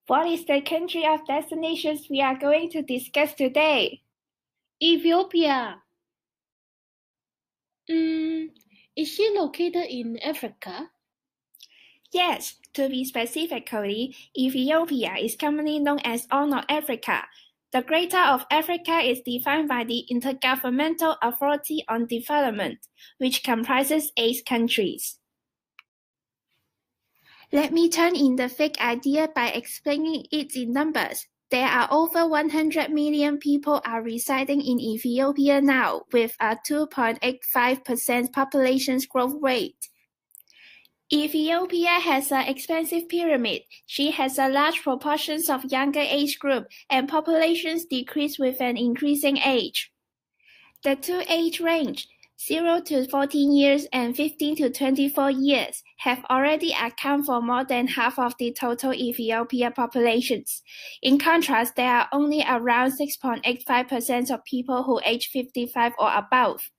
What is the country of destinations we are going to discuss today? Ethiopia. Is she located in Africa? Yes, to be specifically, Ethiopia is commonly known as Horn of Africa. The Greater of Africa is defined by the Intergovernmental Authority on Development, which comprises 8 countries. Let me turn in the fake idea by explaining it in numbers. There are over 100 million people are residing in Ethiopia now, with a 2.85% population growth rate. Ethiopia has an expansive pyramid. She has a large proportion of younger age group, and populations decrease with an increasing age. The two age range, 0 to 14 years and 15 to 24 years, have already accounted for more than half of the total Ethiopia populations. In contrast, there are only around 6.85% of people who age 55 or above.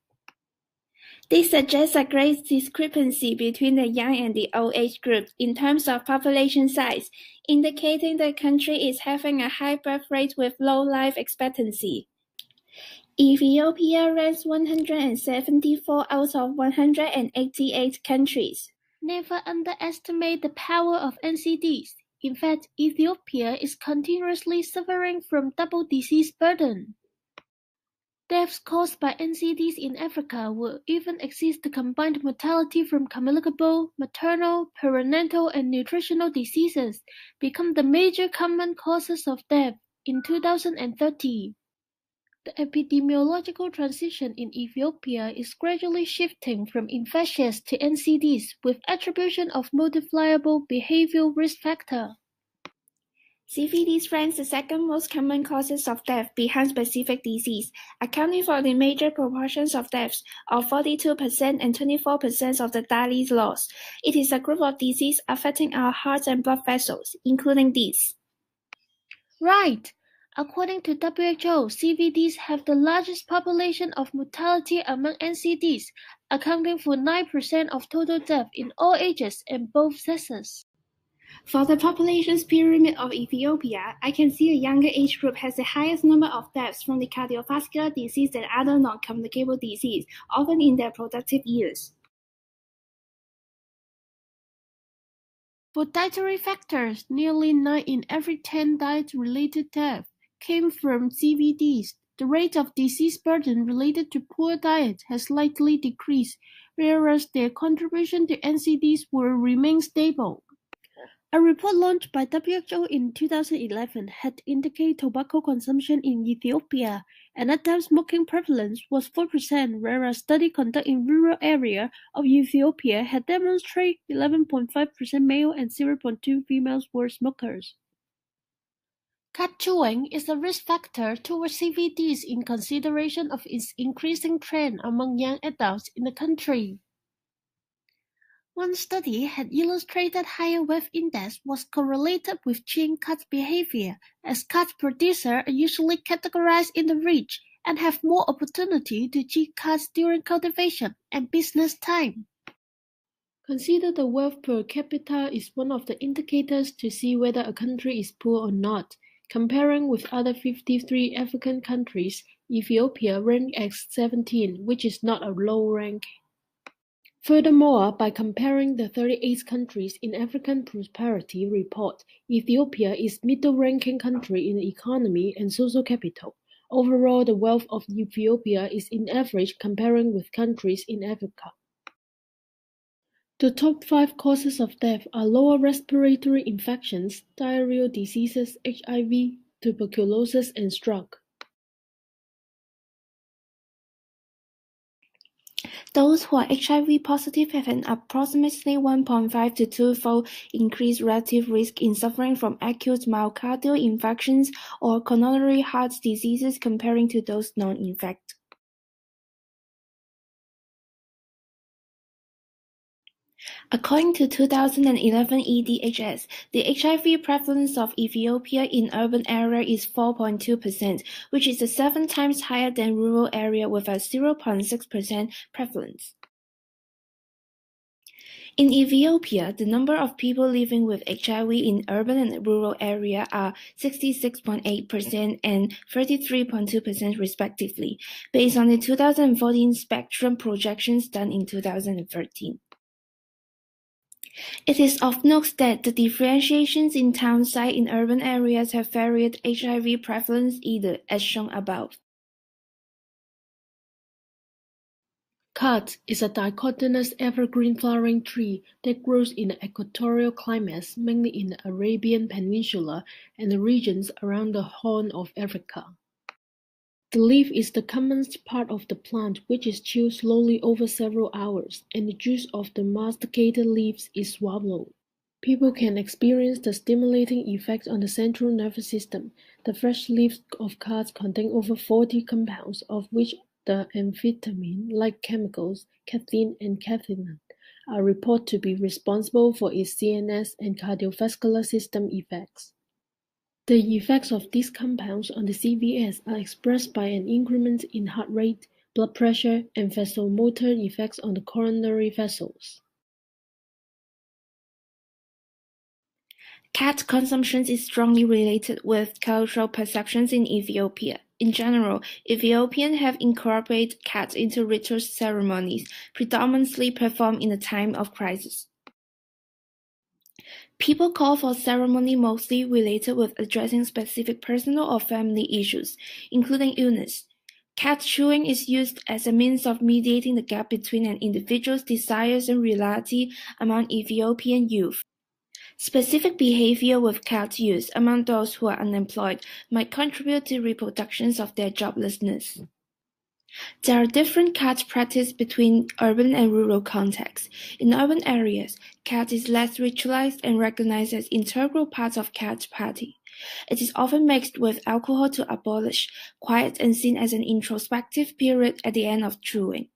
This suggests a great discrepancy between the young and the old age groups in terms of population size, indicating the country is having a high birth rate with low life expectancy. Ethiopia ranks 174 out of 188 countries. Never underestimate the power of NCDs. In fact, Ethiopia is continuously suffering from double disease burden. Deaths caused by NCDs in Africa will even exceed the combined mortality from communicable, maternal, perinatal, and nutritional diseases, become the major common causes of death in 2030. The epidemiological transition in Ethiopia is gradually shifting from infectious to NCDs with attribution of modifiable behavioral risk factor. CVDs ranks the second most common causes of death behind specific disease, accounting for the major proportions of deaths of 42% and 24% of the daily loss. It is a group of disease affecting our hearts and blood vessels, including these. Right. According to WHO, CVDs have the largest population of mortality among NCDs, accounting for 9% of total death in all ages and both sexes. For the population's pyramid of Ethiopia, I can see a younger age group has the highest number of deaths from the cardiovascular disease and other non-communicable disease, often in their productive years. For dietary factors, nearly 9 in every 10 diet-related deaths came from CVDs. The rate of disease burden related to poor diet has slightly decreased, whereas their contribution to NCDs will remain stable. A report launched by WHO in 2011 had indicated tobacco consumption in Ethiopia, and at time smoking prevalence was 4%, whereas study conducted in rural area of Ethiopia had demonstrated 11.5% male and 0.2% females were smokers. Cut chewing is a risk factor towards CVDs in consideration of its increasing trend among young adults in the country. One study had illustrated higher weight index was correlated with chewing cut behavior, as cut producers are usually categorized in the rich and have more opportunity to chew cuts during cultivation and business time. Consider the wealth per capita is one of the indicators to see whether a country is poor or not. Comparing with other 53 African countries, Ethiopia ranked at 17, which is not a low rank. Furthermore, by comparing the 38 countries in African Prosperity Report, Ethiopia is middle-ranking country in economy and social capital. Overall, the wealth of Ethiopia is in average comparing with countries in Africa. The top 5 causes of death are lower respiratory infections, diarrheal diseases, HIV, tuberculosis, and stroke. Those who are HIV positive have an approximately 1.5 to 2-fold increased relative risk in suffering from acute myocardial infections or coronary heart diseases comparing to those non-infected. According to 2011 EDHS, the HIV prevalence of Ethiopia in urban area is 4.2%, which is 7 times higher than rural area with a 0.6% prevalence. In Ethiopia, the number of people living with HIV in urban and rural areas are 66.8% and 33.2% respectively, based on the 2014 Spectrum projections done in 2013. It is of note that the differentiations in town site in urban areas have varied HIV prevalence either, as shown above. Khat is a dicotyledonous evergreen flowering tree that grows in the equatorial climates, mainly in the Arabian Peninsula and the regions around the Horn of Africa. The leaf is the commonest part of the plant, which is chewed slowly over several hours, and the juice of the masticated leaves is swallowed. People can experience the stimulating effects on the central nervous system. The fresh leaves of khat contain over 40 compounds, of which the amphetamine-like chemicals, caffeine and cathepsin, are reported to be responsible for its CNS and cardiovascular system effects. The effects of these compounds on the CVS are expressed by an increment in heart rate, blood pressure, and vasomotor effects on the coronary vessels. Khat consumption is strongly related with cultural perceptions in Ethiopia. In general, Ethiopians have incorporated khat into ritual ceremonies, predominantly performed in a time of crisis. People call for ceremony mostly related with addressing specific personal or family issues, including illness. Khat chewing is used as a means of mediating the gap between an individual's desires and reality among Ethiopian youth. Specific behavior with khat use among those who are unemployed might contribute to reproductions of their joblessness. There are different khat practices between urban and rural contexts. In urban areas, khat is less ritualized and recognized as integral part of khat party. It is often mixed with alcohol to abolish quiet and seen as an introspective period at the end of chewing.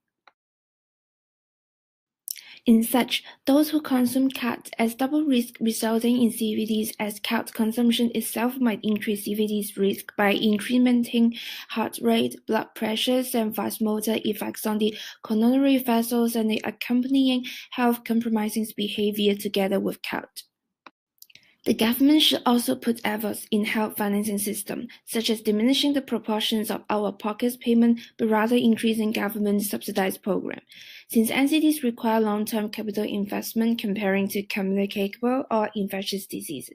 In such, those who consume khat as double risk resulting in CVDs as khat consumption itself might increase CVD's risk by incrementing heart rate, blood pressures, and vasomotor effects on the coronary vessels and the accompanying health-compromising behavior together with khat. The government should also put efforts in health financing system, such as diminishing the proportions of out-of-pocket payment but rather increasing government-subsidized program, since NCDs require long-term capital investment comparing to communicable or infectious diseases.